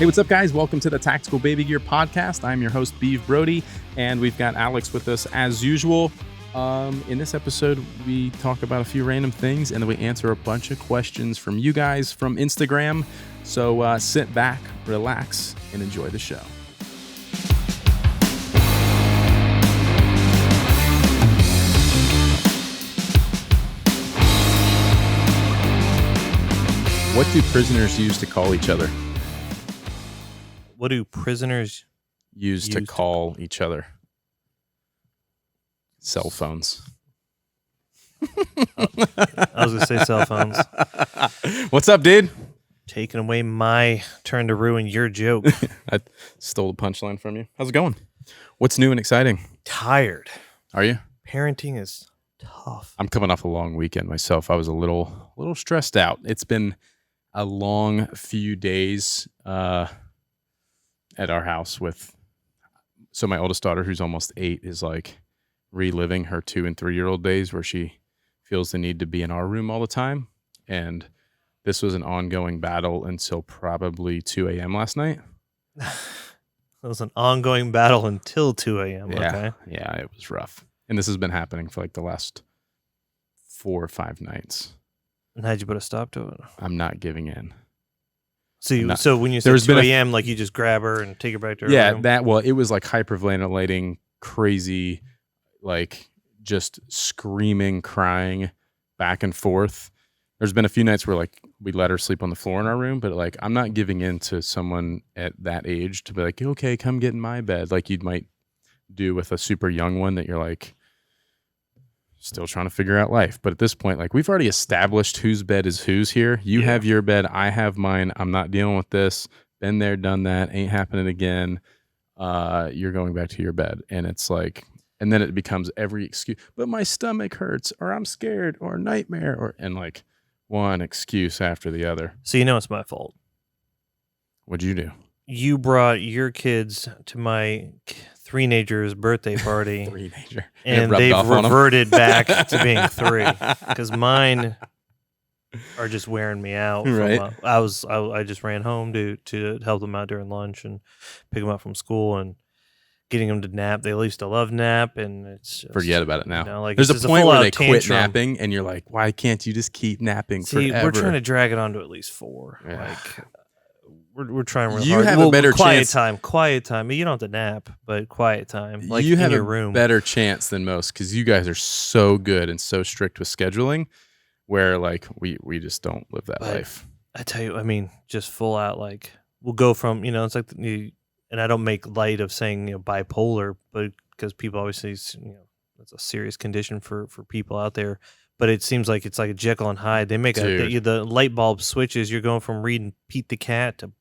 Hey, what's up, guys? Welcome to the Tactical Baby Gear Podcast. I'm your host, Beeve Brody, and we've got Alex with us as usual. In this episode, we talk about a few random things, and then we answer a bunch of questions from you guys from Instagram. So sit back, relax, and enjoy the show. What do prisoners use to call each other? What do prisoners use to call each other? Cell phones. I was going to say cell phones. What's up, dude? Taking away my turn to ruin your joke. I stole the punchline from you. How's it going? What's new and exciting? Tired. Are you? Parenting is tough. I'm coming off a long weekend myself. I was a little stressed out. It's been a long few days at our house so my oldest daughter, who's almost 8, is like reliving her 2 and 3-year-old days where she feels the need to be in our room all the time. And this was an ongoing battle until probably 2 a.m. last night. It was an ongoing battle until 2 a.m. Yeah, okay. Yeah, it was rough. And this has been happening for like the last 4 or 5 nights. And how'd you put a stop to it? I'm not giving in. So when you said 2 a.m., like you just grab her and take her back to her room? It was like hyperventilating, crazy, like just screaming, crying back and forth. There's been a few nights where like we let her sleep on the floor in our room, but like I'm not giving in to someone at that age to be like, okay, come get in my bed, like you might do with a super young one that you're like still trying to figure out life. But at this point, like we've already established whose bed is whose here. You have your bed, I have mine. I'm not dealing with this. Been there, done that. Ain't happening again. You're going back to your bed. And it's like, and then it becomes every excuse. But my stomach hurts, or I'm scared, or nightmare, and like one excuse after the other. So you know it's my fault. What'd you do? You brought your kids to my three-nager's birthday party. Three-nager. And they've reverted back to being 3 because mine are just wearing me out. Right. I just ran home to help them out during lunch and pick them up from school and getting them to nap. They used to love nap, and it's just, forget about it now. You know, like there's a point where they quit tantrum. napping, and you're like, why can't you just keep napping forever? We're trying to drag it on to at least 4. Yeah. Like. We're trying real hard. You have a better quiet chance. Quiet time. You don't have to nap, but quiet time. Like you have in your a room. better chance than most because you guys are so good and so strict with scheduling where like we just don't live that life. I tell you, I mean, just full out like we'll go from, it's like, and I don't make light of saying, bipolar, but because people always say, that's a serious condition for people out there. But it seems like it's like a Jekyll and Hyde. They make the light bulb switches. You're going from reading Pete the Cat to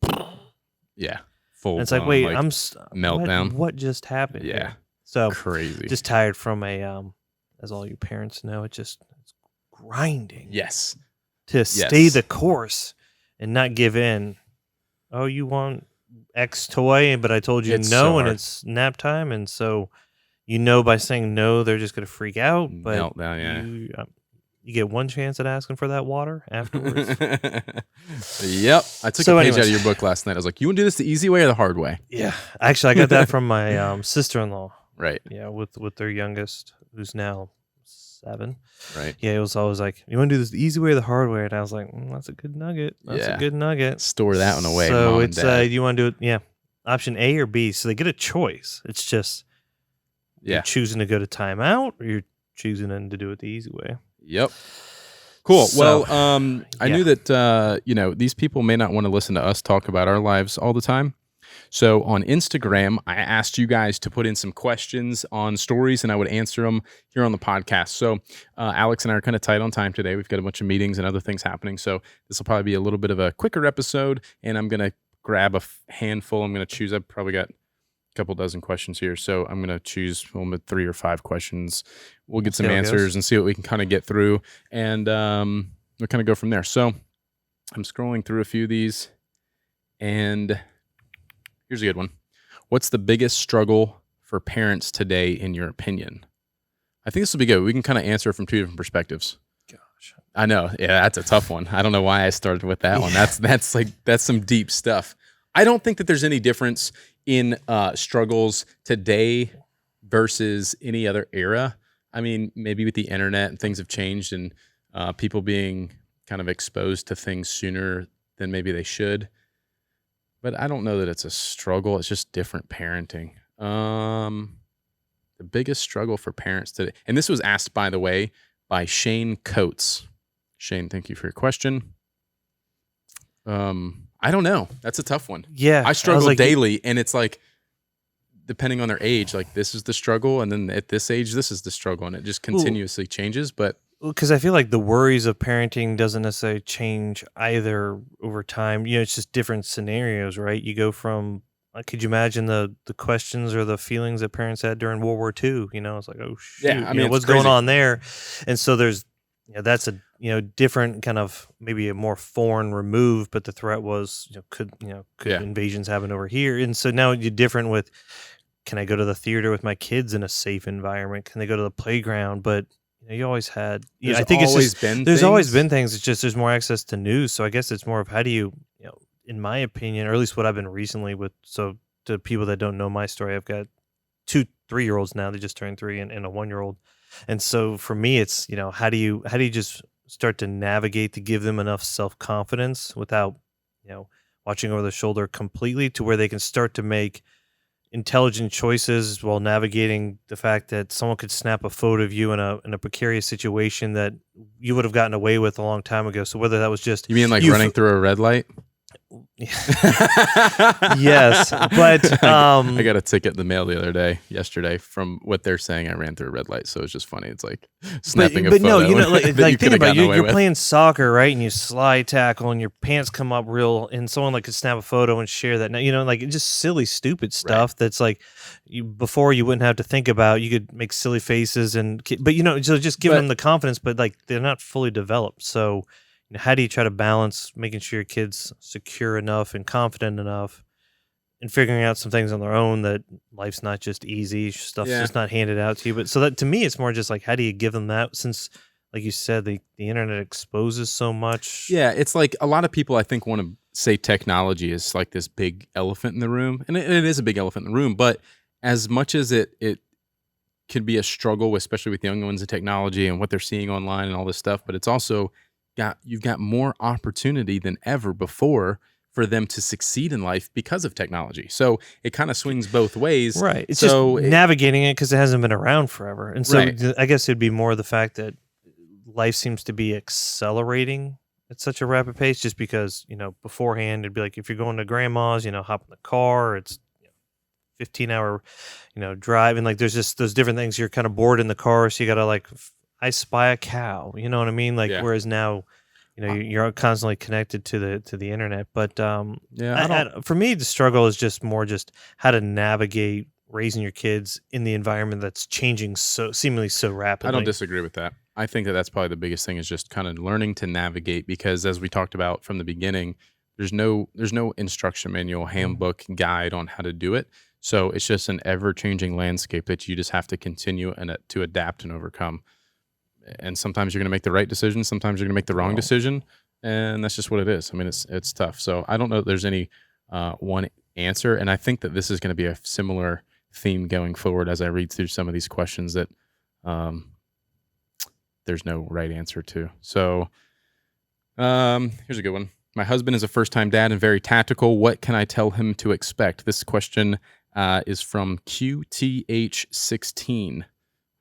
full. And it's like, wait, I'm meltdown. What just happened? Yeah, here? So crazy. Just tired from as all you parents know, it's grinding. Yes, to stay the course and not give in. Oh, you want X toy, but I told you no, and it's nap time, and so. By saying no, they're just going to freak out. But meltdown, yeah. You get one chance at asking for that water afterwards. Yep. I took a page out of your book last night. I was like, you want to do this the easy way or the hard way? Yeah. Actually, I got that from my sister-in-law. Right. Yeah, with their youngest, who's now 7. Right. Yeah, it was always like, you want to do this the easy way or the hard way? And I was like, that's a good nugget. That's a good nugget. Store that one away, So Mom it's, you want to do it, option A or B. So they get a choice. It's just... You're choosing to go to timeout, or you're choosing to do it the easy way. Yep. Cool. So, well, I knew that these people may not want to listen to us talk about our lives all the time. So on Instagram, I asked you guys to put in some questions on stories, and I would answer them here on the podcast. So Alex and I are kind of tight on time today. We've got a bunch of meetings and other things happening. So this will probably be a little bit of a quicker episode, and I'm going to grab a handful. I'm going to choose. I've probably got couple dozen questions here, so I'm going to choose 3 or 5 questions. We'll get some answers and see what we can kind of get through, and we'll kind of go from there. So I'm scrolling through a few of these, and here's a good one. What's the biggest struggle for parents today, in your opinion? I think this will be good. We can kind of answer from 2 different perspectives. Gosh, I know. Yeah, that's a tough one. I don't know why I started with that one. That's some deep stuff. I don't think that there's any difference in struggles today versus any other era. I mean, maybe with the internet and things have changed and people being kind of exposed to things sooner than maybe they should. But I don't know that it's a struggle. It's just different parenting. The biggest struggle for parents today, and this was asked, by the way, by Shane Coates. Shane, thank you for your question. I don't know. That's a tough one. Yeah. I struggle daily, and it's like, depending on their age, like this is the struggle, and then at this age, this is the struggle, and it just continuously changes. But because I feel like the worries of parenting doesn't necessarily change either over time. It's just different scenarios, right? You go from, could you imagine the questions or the feelings that parents had during World War II? It's like, oh shoot, yeah, I mean, what's crazy. going on there? And so there's, that's a different kind of, maybe a more foreign remove, but the threat was, could invasions happen over here? And so now you're different with, can I go to the theater with my kids in a safe environment? Can they go to the playground? But you always had. I think there's always been things. It's just there's more access to news. So I guess it's more of how do you, in my opinion, or at least what I've been recently with. So to people that don't know my story, I've got 2 3-year-olds now. They just turned 3 and a 1-year-old. And so for me, it's how do you just start to navigate to give them enough self-confidence without watching over their shoulder completely, to where they can start to make intelligent choices while navigating the fact that someone could snap a photo of you in a precarious situation that you would have gotten away with a long time ago. So whether that was just, you mean like running through a red light? Yes, but I got a ticket in the mail yesterday from what they're saying. I ran through a red light, so it's just funny. It's like snapping a photo. But no, like think about it. You're playing soccer, right? And you slide tackle, and your pants come up real, and someone like could snap a photo and share that. Now, like just silly, stupid stuff. Right. That's like before you wouldn't have to think about. You could make silly faces, but so just give them the confidence. But like they're not fully developed, so. How do you try to balance making sure your kid's secure enough and confident enough and figuring out some things on their own, that life's not just easy, stuff's just not handed out to you. But so that to me, it's more just like, how do you give them that, since, like you said, the internet exposes so much? Yeah, it's like a lot of people, I think, want to say technology is like this big elephant in the room. And it is a big elephant in the room. But as much as it can be a struggle, especially with young ones in technology and what they're seeing online and all this stuff, but it's also... you've got more opportunity than ever before for them to succeed in life because of technology. So it kind of swings both ways. Right. It's just navigating it because it hasn't been around forever. And so I guess it'd be more the fact that life seems to be accelerating at such a rapid pace, just because, beforehand it'd be like, if you're going to grandma's, hop in the car, it's 15-hour, drive. And like, there's just those different things. You're kind of bored in the car. So you got to like, I spy a cow, you know what I mean? Like, whereas now, you're constantly connected to the internet. But for me, the struggle is just more just how to navigate raising your kids in the environment that's changing seemingly so rapidly. I don't disagree with that. I think that that's probably the biggest thing, is just kind of learning to navigate, because as we talked about from the beginning, there's no instruction manual, handbook, guide on how to do it. So it's just an ever-changing landscape that you just have to continue and to adapt and overcome. And sometimes you're going to make the right decision. Sometimes you're going to make the wrong decision. And that's just what it is. I mean, it's tough. So I don't know if there's any one answer. And I think that this is going to be a similar theme going forward as I read through some of these questions that there's no right answer to. So here's a good one. My husband is a first-time dad and very tactical. What can I tell him to expect? This question is from QTH16.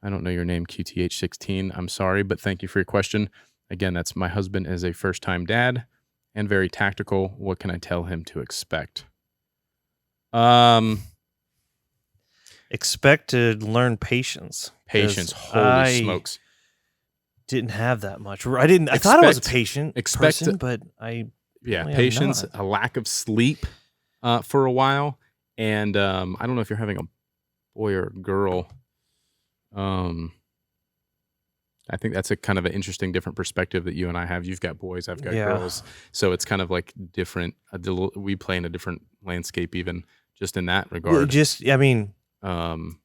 I don't know your name, QTH16. I'm sorry, but thank you for your question. Again, that's my husband is a first-time dad and very tactical. What can I tell him to expect? Expect to learn patience. Patience. Holy smokes. Didn't have that much. I thought I was a patient person, but patience, a lack of sleep for a while. And I don't know if you're having a boy or a girl. I think that's a kind of an interesting, different perspective that you and I have. You've got boys, I've got girls. So it's kind of like different. We play in a different landscape, even just in that regard.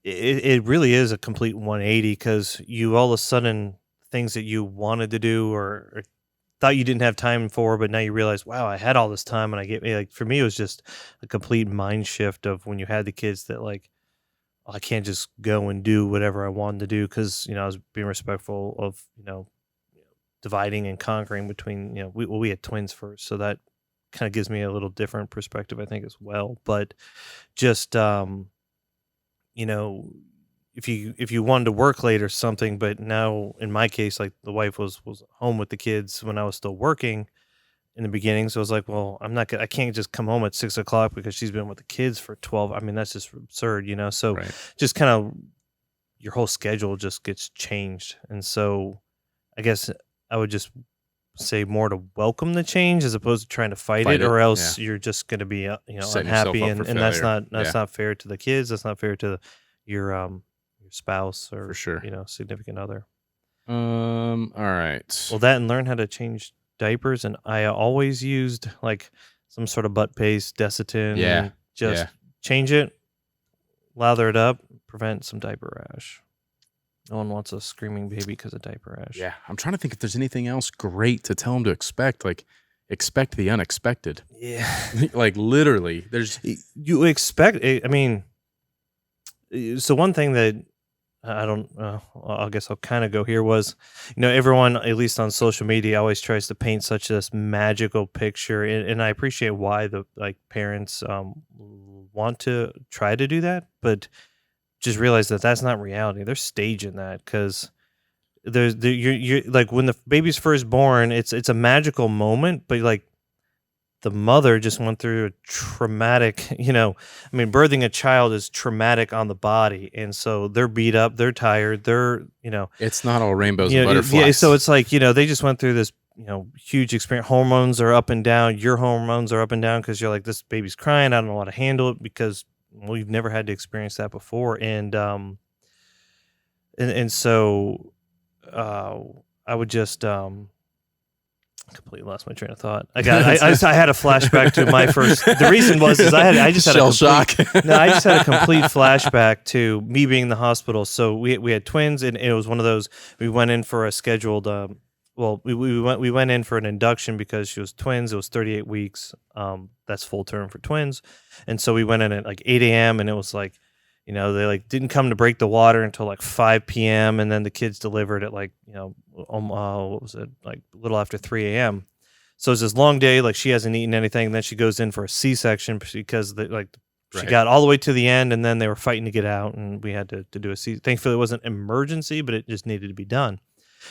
It really is a complete 180, because you all of a sudden, things that you wanted to do or thought you didn't have time for, but now you realize, wow, I had all this time, and I get like for me, it was just a complete mind shift of when you had the kids that like, I can't just go and do whatever I wanted to do because I was being respectful of dividing and conquering between we had twins first, so that kind of gives me a little different perspective, I think, as well. But just if you wanted to work late or something, but now in my case, like the wife was home with the kids when I was still working in the beginning, so I was like, well, I can't just come home at 6 o'clock because she's been with the kids for 12. I mean, that's just absurd, so Right. just kind of your whole schedule just gets changed. And so I guess I would just say more to welcome the change as opposed to trying to fight it, or else you're just going to be Setting yourself unhappy, up for and that's failure. not fair to the kids. That's not fair to your spouse or For sure. significant other. All right. Well, that and learn how to change diapers, and I always used like some sort of butt paste, Desitin. Yeah. Just change it, lather it up, prevent some diaper rash. No one wants a screaming baby because of diaper rash. Yeah. I'm trying to think if there's anything else great to tell them to expect. Like, expect the unexpected. Yeah. Like, literally, there's... You expect... I mean, so one thing that I guess I'll kind of go here was, everyone, at least on social media, always tries to paint such this magical picture. And I appreciate why the parents want to try to do that, but just realize that that's not reality. They're staging that because you're like when the baby's first born, it's a magical moment, but like the mother just went through a traumatic, birthing a child is traumatic on the body, and so they're beat up, they're tired, they're it's not all rainbows and butterflies. Yeah, so it's like they just went through this huge experience. Hormones are up and down. Your hormones are up and down because you're like, this baby's crying, I don't know how to handle it because you've never had to experience that before, and so I would just completely lost my train of thought. I had a flashback to my first. The reason was I just had shell shock. No, I just had a complete flashback to me being in the hospital. So we had twins, and it was one of those. We went in for a scheduled. We went in for an induction because she was twins. It was 38 weeks. That's full term for twins, and so we went in at like 8 a.m. and it was like, they like didn't come to break the water until like 5 p.m. and then the kids delivered at like what was it, like a little after 3 a.m. So it's this long day. Like she hasn't eaten anything. And then she goes in for a C-section because she got all the way to the end, and then they were fighting to get out, and we had to do a C. Thankfully, it wasn't emergency, but it just needed to be done.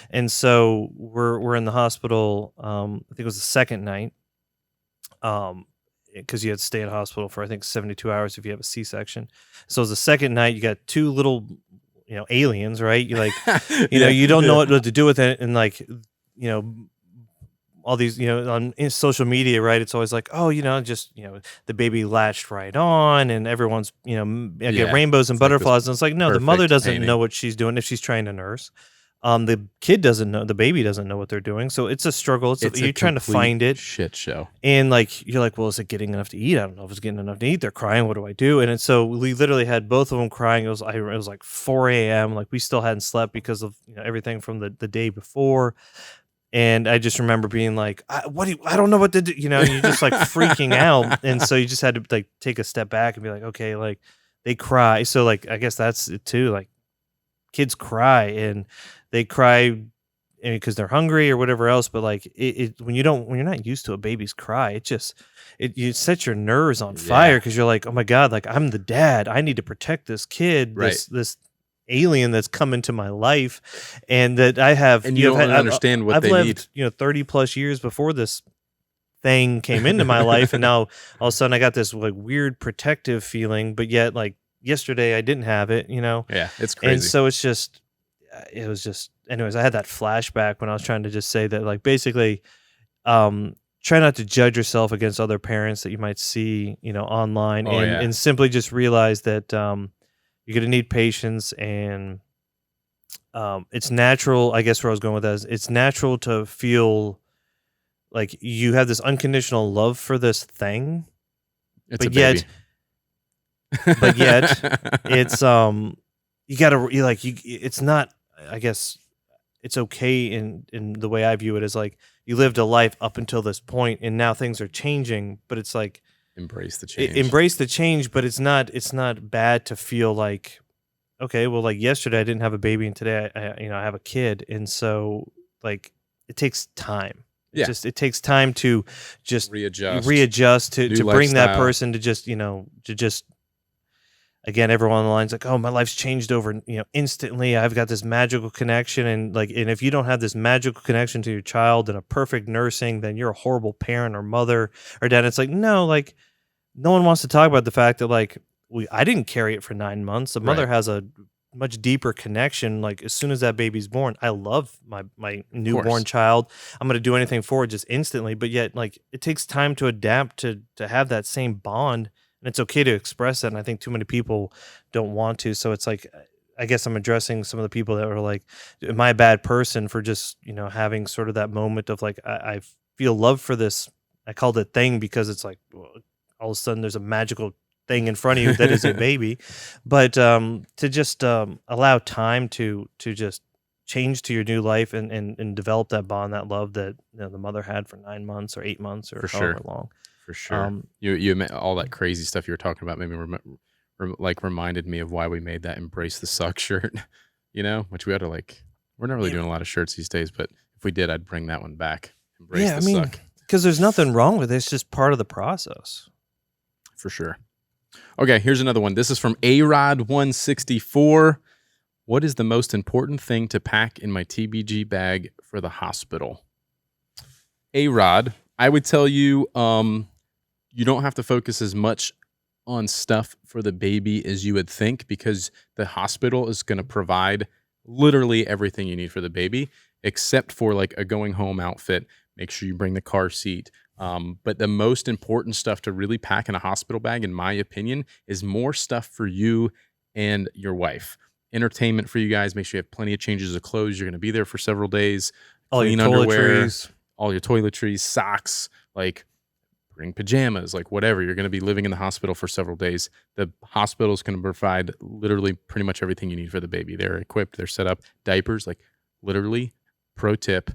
And so we're in the hospital. I think it was the second night, because you had to stay in hospital for I think 72 hours if you have a C-section. So it was the second night. You got two little, aliens, right? You like, you don't know what to do with it, and like, all these, on social media, right? It's always like, oh, just, the baby latched right on, and everyone's, get rainbows and butterflies, and it's like, no, the mother doesn't know what she's doing if she's trying to nurse. The kid doesn't know, the baby doesn't know what they're doing. So it's a struggle. You're trying to find it. Shit show. And like, you're like, well, is it getting enough to eat? I don't know if it's getting enough to eat. They're crying. What do I do? And so we literally had both of them crying. It was like 4 a.m. Like we still hadn't slept because of everything from the day before. And I just remember being like, I don't know what to do. And you're just like freaking out. And so you just had to like take a step back and be like, okay, like they cry. So like, I guess that's it too. Like kids cry, and they cry because they're hungry or whatever else. But like when you're not used to a baby's cry, you set your nerves on fire because you're like, oh my God, like I'm the dad. I need to protect this kid, this alien that's come into my life, and that I have. And you don't understand what I've they lived, need. 30 plus years before this thing came into my life, and now all of a sudden I got this like weird protective feeling, but yet like yesterday I didn't have it. Yeah, it's crazy. And so it was just, anyways, I had that flashback when I was trying to just say that, like, basically, try not to judge yourself against other parents that you might see, online, and simply just realize that you're going to need patience, and it's natural. I guess where I was going with that is it's natural to feel like you have this unconditional love for this thing, but yet it's it's not. I guess it's okay in the way I view it is like you lived a life up until this point, and now things are changing. But it's like Embrace the change. embrace the change, but it's not bad to feel like, okay, well, like yesterday I didn't have a baby, and today I have a kid, and so like it takes time. It takes time to just readjust to bring that person to just again, everyone on the line's like, oh, my life's changed over, instantly. I've got this magical connection, and if you don't have this magical connection to your child and a perfect nursing, then you're a horrible parent or mother or dad. It's like, no, like no one wants to talk about the fact that I didn't carry it for 9 months. The mother has a much deeper connection. Like as soon as that baby's born, I love my newborn child. I'm going to do anything for it just instantly. But yet, like it takes time to adapt to have that same bond, and it's okay to express that. And I think too many people don't want to. So it's like, I guess I'm addressing some of the people that are like, am I a bad person for just having sort of that moment of like I feel love for this. I called it thing because it's like all of a sudden there's a magical thing in front of you that is a baby, but to just allow time to just change to your new life and develop that bond, that love that the mother had for 9 months or 8 months or however long. For sure. You all that crazy stuff you were talking about maybe reminded me of why we made that Embrace the Suck shirt, which we had to we're not really doing a lot of shirts these days, but if we did, I'd bring that one back. Embrace the suck. Because there's nothing wrong with it. It's just part of the process. For sure. Okay, here's another one. This is from ARod164. What is the most important thing to pack in my TBG bag for the hospital? ARod, I would tell you, you don't have to focus as much on stuff for the baby as you would think, because the hospital is going to provide literally everything you need for the baby, except for a going home outfit. Make sure you bring the car seat. But the most important stuff to really pack in a hospital bag, in my opinion, is more stuff for you and your wife. Entertainment for you guys. Make sure you have plenty of changes of clothes. You're going to be there for several days. Clean underwear, all your toiletries, socks, bring pajamas, whatever. You're going to be living in the hospital for several days. The hospital is going to provide literally pretty much everything you need for the baby. They're equipped. They're set up. Diapers, literally, pro tip,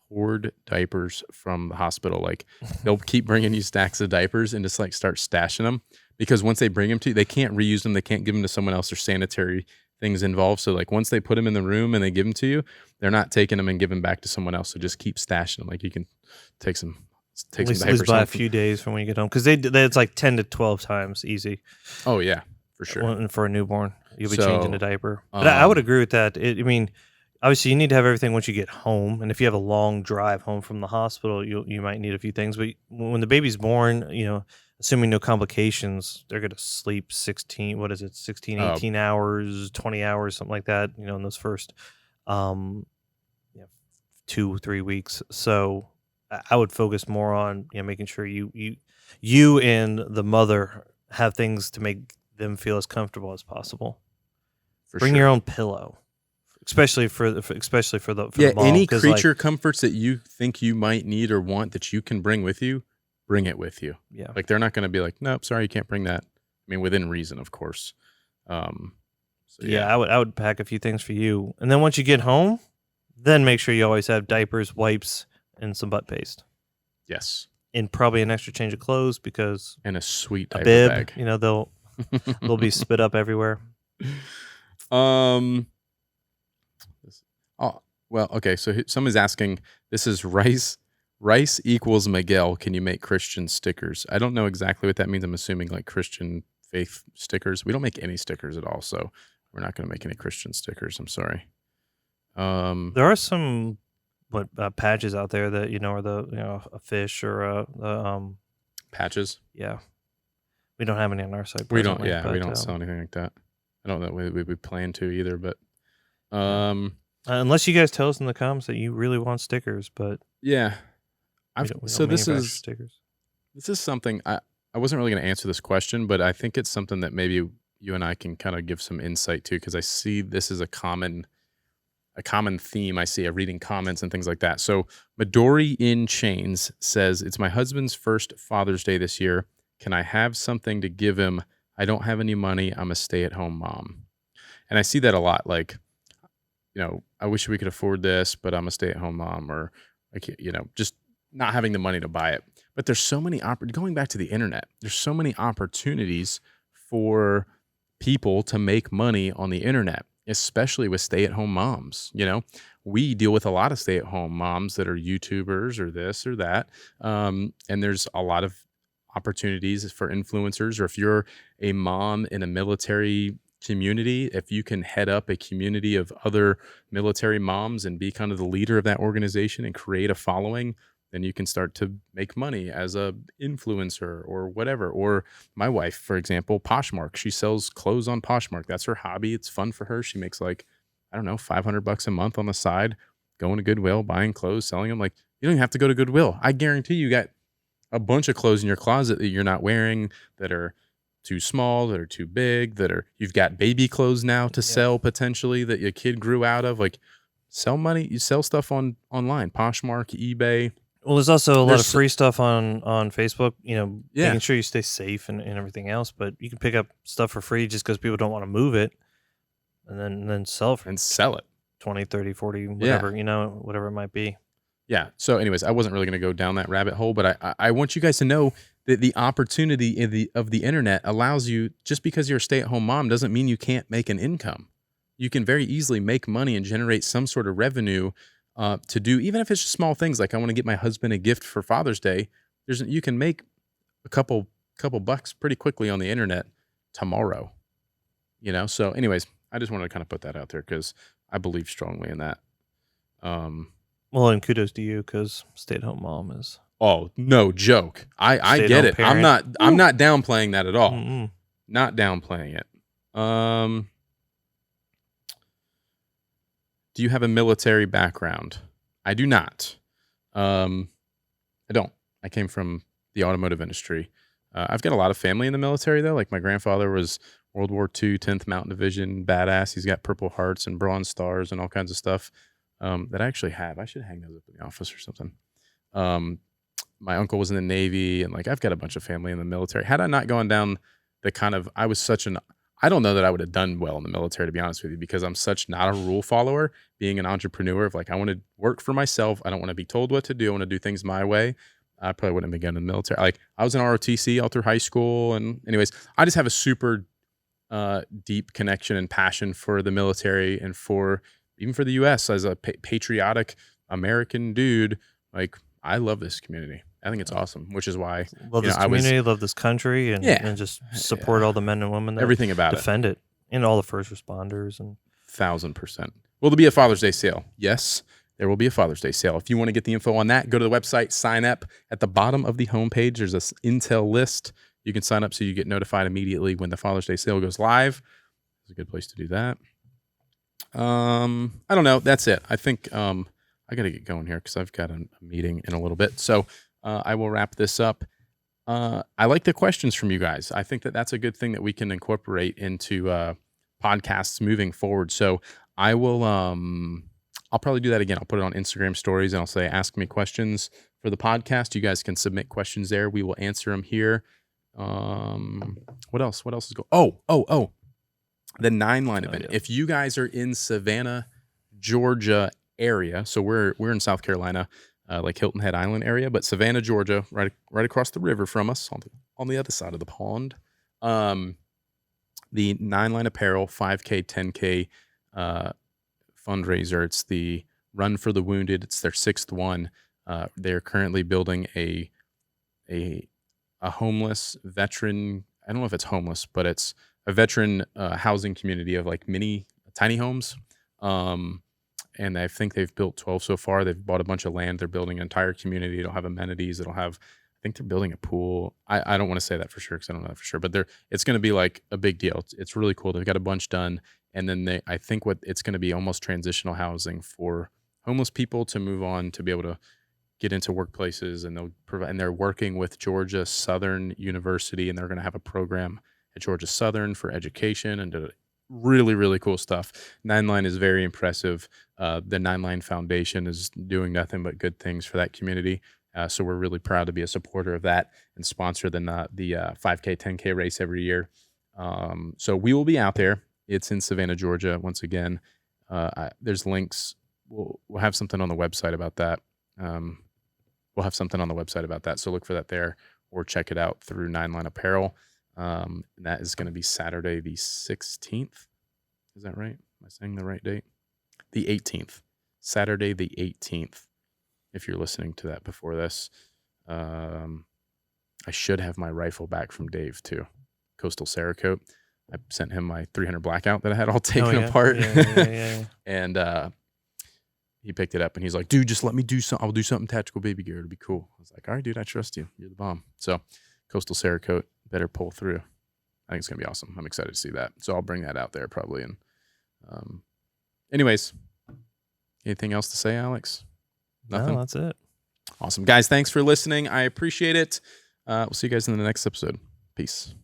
hoard diapers from the hospital. They'll keep bringing you stacks of diapers and just start stashing them, because once they bring them to you, they can't reuse them. They can't give them to someone else. There's sanitary things involved. So once they put them in the room and they give them to you, they're not taking them and giving them back to someone else. So just keep stashing them. You can take some diapers by a few days from when you get home, because it's 10 to 12 times easy. Oh yeah, for sure. And for a newborn, you'll be changing a diaper. But I would agree with that. Obviously, you need to have everything once you get home, and if you have a long drive home from the hospital, you might need a few things. But when the baby's born, assuming no complications, they're going to sleep 16, 18 hours, 20 hours, something like that, in those first 2-3 weeks. So I would focus more on making sure you and the mother have things to make them feel as comfortable as possible. Bring your own pillow. Especially for the mom, any creature comforts that you think you might need or want that you can bring with you, bring it with you. Yeah, they're not going to be like, nope, sorry, you can't bring that. Within reason, of course. I would pack a few things for you, and then once you get home, then make sure you always have diapers, wipes, and some butt paste. Yes, and probably an extra change of clothes, because and a sweet diaper bib bag. They'll be spit up everywhere. Oh, well, okay. So someone's asking, this is Rice equals Miguel. Can you make Christian stickers? I don't know exactly what that means. I'm assuming Christian faith stickers. We don't make any stickers at all, so we're not going to make any Christian stickers. I'm sorry. There are some patches out there that are a fish or patches. Yeah, we don't have any on our site. We don't. Yeah, we don't sell anything like that. I don't know. We plan to either, but unless you guys tell us in the comments that you really want stickers, but yeah, this is something I wasn't really going to answer this question, but I think it's something that maybe you and I can kind of give some insight to, because I see this is a common theme I see reading comments and things like that. So Midori in Chains says, it's my husband's first Father's Day this year. Can I have something to give him? I don't have any money. I'm a stay-at-home mom. And I see that a lot. I wish we could afford this, but I'm a stay-at-home mom, or like, just not having the money to buy it. But there's so many going back to the internet, there's so many opportunities for people to make money on the internet, especially with stay-at-home moms. We deal with a lot of stay-at-home moms that are YouTubers or this or that. And there's a lot of opportunities for influencers, or if you're a mom in a military community, if you can head up a community of other military moms and be kind of the leader of that organization and create a following, then you can start to make money as a influencer or whatever. Or my wife, for example, Poshmark, she sells clothes on Poshmark. That's her hobby. It's fun for her. She makes like, I don't know, $500 a month on the side, going to Goodwill, buying clothes, selling them. Like, you don't even have to go to Goodwill. I guarantee you got a bunch of clothes in your closet that you're not wearing, that are too small, that are too big, you've got baby clothes now to sell potentially that your kid grew out of. Like, you sell stuff online, Poshmark, eBay. Well, there's also a lot of free stuff on Facebook, making sure you stay safe and everything else, but you can pick up stuff for free just because people don't want to move it, and then sell it 20, 30, 40, whatever, whatever it might be. Yeah. So anyways, I wasn't really going to go down that rabbit hole, but I want you guys to know that the opportunity of the internet allows you, just because you're a stay-at-home mom doesn't mean you can't make an income. You can very easily make money and generate some sort of revenue to do, even if it's just small things like, I want to get my husband a gift for Father's Day. You can make a couple bucks pretty quickly on the internet tomorrow. So anyways, I just wanted to kind of put that out there because I believe strongly in that. Well, and kudos to you, because stay-at-home mom is. Oh, no joke. I get it. Parent. I'm not downplaying that at all. Mm-mm. Not downplaying it. Do you have a military background? I do not. I don't. I came from the automotive industry. I've got a lot of family in the military, though. Like, my grandfather was World War II, 10th Mountain Division, badass. He's got Purple Hearts and Bronze Stars and all kinds of stuff that I actually have. I should hang those up in the office or something. My uncle was in the Navy, and I've got a bunch of family in the military. Had I not gone down the kind of, I don't know that I would have done well in the military, to be honest with you, because I'm such not a rule follower, being an entrepreneur of I want to work for myself. I don't want to be told what to do. I want to do things my way. I probably wouldn't have begun in the military. I was in ROTC all through high school. And anyways, I just have a super deep connection and passion for the military, and even for the U.S. as a patriotic American dude. I love this community. I think it's awesome, which is why love this community, love this country, and just support all the men and women that everything about defend it, and all the first responders. And 1,000%. Will there be a Father's Day sale? Yes, there will be a Father's Day sale. If you want to get the info on that, go to the website, sign up. At the bottom of the homepage, there's this Intel list. You can sign up so you get notified immediately when the Father's Day sale goes live. It's a good place to do that. I don't know. That's it. I think I got to get going here because I've got a meeting in a little bit. So I will wrap this up. I like the questions from you guys. I think that that's a good thing that we can incorporate into podcasts moving forward. So I will, I'll probably do that again. I'll put it on Instagram stories and I'll say, ask me questions for the podcast. You guys can submit questions there. We will answer them here. What else is going? Oh, the 9-line event. Yeah. If you guys are in Savannah, Georgia area, so we're in South Carolina, like Hilton Head Island area, but Savannah, Georgia, right across the river from us, on the other side of the pond. The 9-line apparel 5K, 10K fundraiser. It's the Run for the Wounded. It's their 6th one. They're currently building a homeless veteran. I don't know if it's homeless, but it's a veteran housing community of mini tiny homes. And I think they've built 12 so far. They've bought a bunch of land. They're building an entire community. It'll have amenities. I think they're building a pool. I don't want to say that for sure because I don't know that for sure. But it's going to be a big deal. It's really cool. They've got a bunch done. And then I think it's going to be almost transitional housing for homeless people to move on to be able to get into workplaces. And they're working with Georgia Southern University, and they're going to have a program at Georgia Southern for education and really, really cool stuff. 9-line is very impressive. The 9-line Foundation is doing nothing but good things for that community. So we're really proud to be a supporter of that and sponsor the 5K, 10K race every year. So we will be out there. It's in Savannah, Georgia. Once again, there's links. We'll have something on the website about that. we'll have something on the website about that. So look for that there, or check it out through 9 Line Apparel. And that is going to be Saturday the 16th. Is that right? Am I saying the right date? The 18th. Saturday the 18th. If you're listening to that before this. I should have my rifle back from Dave too. Coastal Cerakote. I sent him my 300 Blackout that I had all taken apart. Yeah. And he picked it up and he's like, dude, just let me do something. I'll do something tactical baby gear. It'll be cool. I was like, all right, dude, I trust you. You're the bomb. So Coastal Cerakote, better pull through. I think it's going to be awesome. I'm excited to see that. So I'll bring that out there probably. And anyways, anything else to say, Alex? Nothing? No, that's it. Awesome. Guys, thanks for listening. I appreciate it. We'll see you guys in the next episode. Peace.